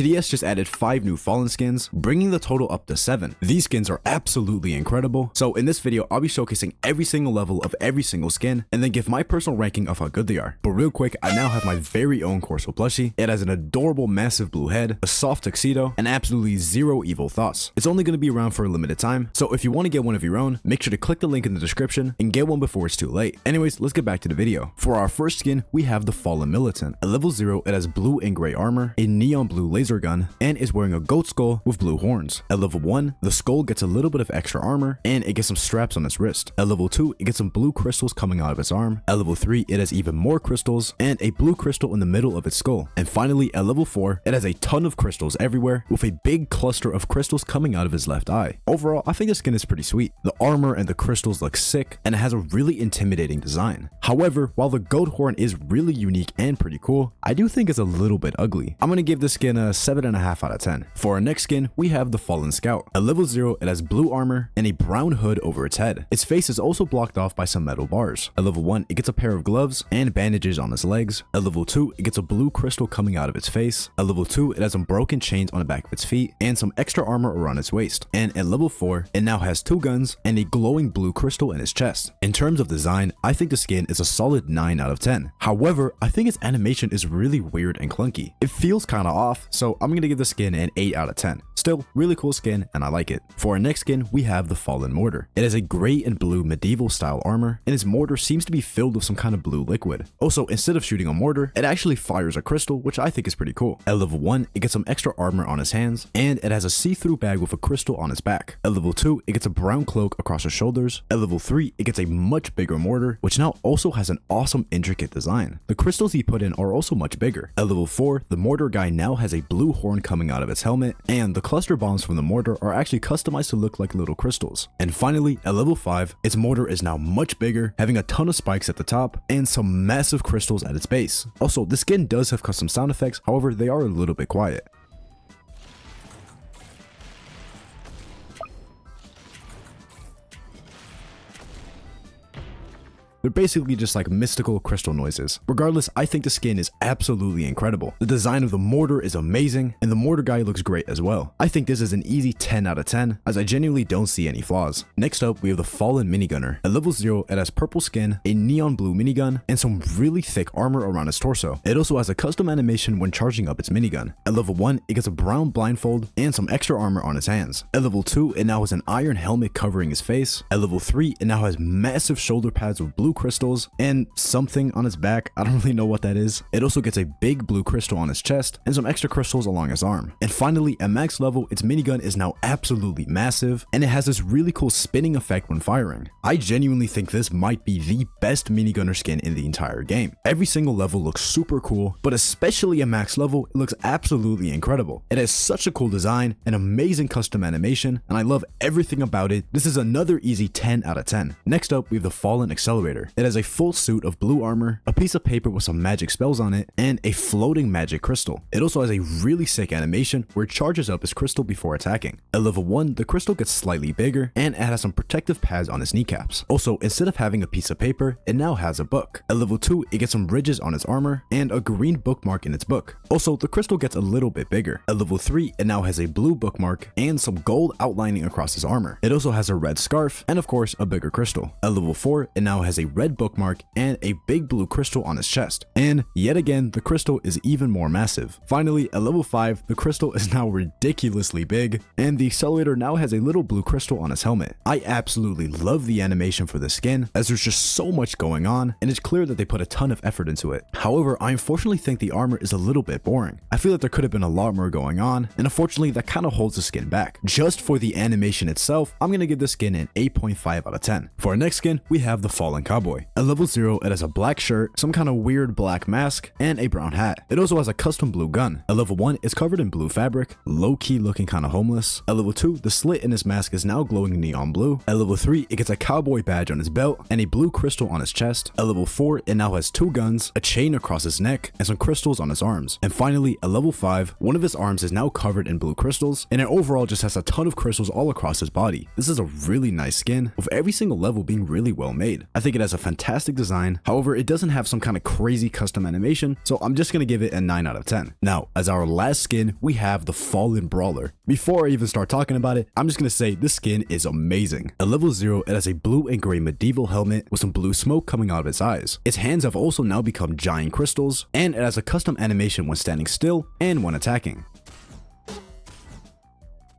HDS just added 5 new Fallen skins, bringing the total up to 7. These skins are absolutely incredible, so in this video I'll be showcasing every single level of every single skin, and then give my personal ranking of how good they are. But real quick, I now have my very own Corso Plushie. It has an adorable massive blue head, a soft tuxedo, and absolutely zero evil thoughts. It's only going to be around for a limited time, so if you want to get one of your own, make sure to click the link in the description and get one before it's too late. Anyways, let's get back to the video. For our first skin, we have the Fallen Militant. At level 0, it has blue and gray armor, a neon blue laser gun, and is wearing a goat skull with blue horns. At level 1, the skull gets a little bit of extra armor, and it gets some straps on its wrist. At level 2, it gets some blue crystals coming out of its arm. At level 3, it has even more crystals, and a blue crystal in the middle of its skull. And finally, at level 4, it has a ton of crystals everywhere, with a big cluster of crystals coming out of his left eye. Overall, I think the skin is pretty sweet. The armor and the crystals look sick, and it has a really intimidating design. However, while the goat horn is really unique and pretty cool, I do think it's a little bit ugly. I'm gonna give this skin a 7.5 out of 10. For our next skin, we have the Fallen Scout. At level 0, it has blue armor and a brown hood over its head. Its face is also blocked off by some metal bars. At level 1, it gets a pair of gloves and bandages on its legs. At level 2, it gets a blue crystal coming out of its face. At level 2, it has some broken chains on the back of its feet and some extra armor around its waist. And at level 4, it now has 2 guns and a glowing blue crystal in its chest. In terms of design, I think the skin is a solid 9 out of 10. However, I think its animation is really weird and clunky. It feels kinda off, so I'm gonna give the skin an 8 out of 10. Still, really cool skin and I like it. For our next skin, we have the Fallen Mortar. It has a gray and blue medieval style armor, and its mortar seems to be filled with some kind of blue liquid. Also, instead of shooting a mortar, it actually fires a crystal, which I think is pretty cool. At level 1, it gets some extra armor on its hands, and it has a see-through bag with a crystal on its back. At level 2, it gets a brown cloak across its shoulders. At level 3, it gets a much bigger mortar, which now also has an awesome intricate design. The crystals he put in are also much bigger. At level 4, the mortar guy now has a blue horn coming out of its helmet, and the cluster bombs from the mortar are actually customized to look like little crystals. And finally, at level 5, its mortar is now much bigger, having a ton of spikes at the top and some massive crystals at its base. Also, the skin does have custom sound effects, however, they are a little bit quiet. They're basically just like mystical crystal noises. Regardless, I think the skin is absolutely incredible. The design of the mortar is amazing, and the mortar guy looks great as well. I think this is an easy 10 out of 10, as I genuinely don't see any flaws. Next up, we have the Fallen Minigunner. At level 0, it has purple skin, a neon blue minigun, and some really thick armor around its torso. It also has a custom animation when charging up its minigun. At level 1, it gets a brown blindfold and some extra armor on its hands. At level 2, it now has an iron helmet covering its face. At level 3, it now has massive shoulder pads with blue crystals and something on its back. I don't really know what that is. It also gets a big blue crystal on its chest and some extra crystals along its arm. And finally, at max level, its minigun is now absolutely massive, and it has this really cool spinning effect when firing. I genuinely think this might be the best minigunner skin in the entire game. Every single level looks super cool, but especially at max level, it looks absolutely incredible. It has such a cool design, an amazing custom animation, and I love everything about it. This is another easy 10 out of 10. Next up, we have the Fallen Accelerator. It has a full suit of blue armor, a piece of paper with some magic spells on it, and a floating magic crystal. It also has a really sick animation where it charges up its crystal before attacking. At level 1, the crystal gets slightly bigger, and it has some protective pads on its kneecaps. Also, instead of having a piece of paper, it now has a book. At level 2, it gets some ridges on its armor, and a green bookmark in its book. Also, the crystal gets a little bit bigger. At level 3, it now has a blue bookmark, and some gold outlining across its armor. It also has a red scarf, and of course, a bigger crystal. At level 4, it now has a red bookmark and a big blue crystal on its chest. And yet again, the crystal is even more massive. Finally, at level 5, the crystal is now ridiculously big, and the accelerator now has a little blue crystal on its helmet. I absolutely love the animation for this skin, as there's just so much going on, and it's clear that they put a ton of effort into it. However, I unfortunately think the armor is a little bit boring. I feel like there could have been a lot more going on, and unfortunately that kind of holds the skin back. Just for the animation itself, I'm gonna give this skin an 8.5 out of 10. For our next skin, we have the Fallen Cowboy. At level 0, it has a black shirt, some kind of weird black mask, and a brown hat. It also has a custom blue gun. At level 1, it's covered in blue fabric, low-key looking kind of homeless. At level 2, the slit in his mask is now glowing neon blue. At level 3, it gets a cowboy badge on his belt and a blue crystal on his chest. At level 4, it now has 2 guns, a chain across his neck, and some crystals on his arms. And finally, at level 5, one of his arms is now covered in blue crystals, and it overall just has a ton of crystals all across his body. This is a really nice skin, with every single level being really well made. I think it has has a fantastic design. However, it doesn't have some kind of crazy custom animation, so I'm just gonna give it a 9 out of 10. Now, as our last skin, we have the Fallen Brawler. Before I even start talking about it, I'm just gonna say this skin is amazing. At level 0, it has a blue and gray medieval helmet with some blue smoke coming out of its eyes. Its hands have also now become giant crystals, and it has a custom animation when standing still and when attacking.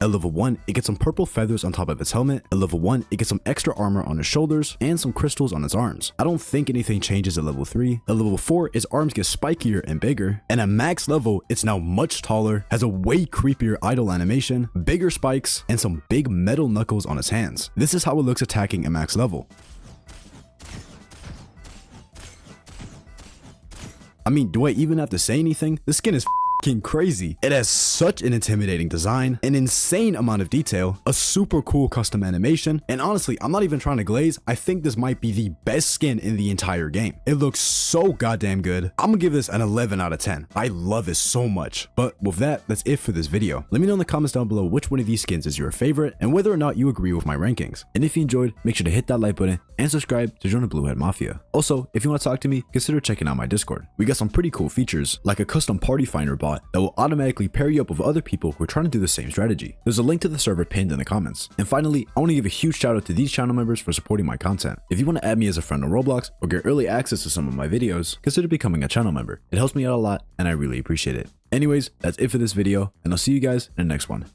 At level 1, it gets some purple feathers on top of its helmet. At level 1, it gets some extra armor on its shoulders and some crystals on its arms. I don't think anything changes at level 3. At level 4, its arms get spikier and bigger. And at max level, it's now much taller, has a way creepier idle animation, bigger spikes, and some big metal knuckles on its hands. This is how it looks attacking at max level. I mean, do I even have to say anything? This skin is crazy. It has such an intimidating design, an insane amount of detail, a super cool custom animation, and honestly, I'm not even trying to glaze. I think this might be the best skin in the entire game. It looks so goddamn good. I'm gonna give this an 11 out of 10. I love it so much. But with that, that's it for this video. Let me know in the comments down below which one of these skins is your favorite and whether or not you agree with my rankings. And if you enjoyed, make sure to hit that like button and subscribe to join the Blue Head Mafia. Also, if you want to talk to me, consider checking out my Discord. We got some pretty cool features like a custom party finder bot that will automatically pair you up with other people who are trying to do the same strategy. There's a link to the server pinned in the comments. And finally, I want to give a huge shout out to these channel members for supporting my content. If you want to add me as a friend on Roblox or get early access to some of my videos, consider becoming a channel member. It helps me out a lot and I really appreciate it. Anyways, that's it for this video, and I'll see you guys in the next one.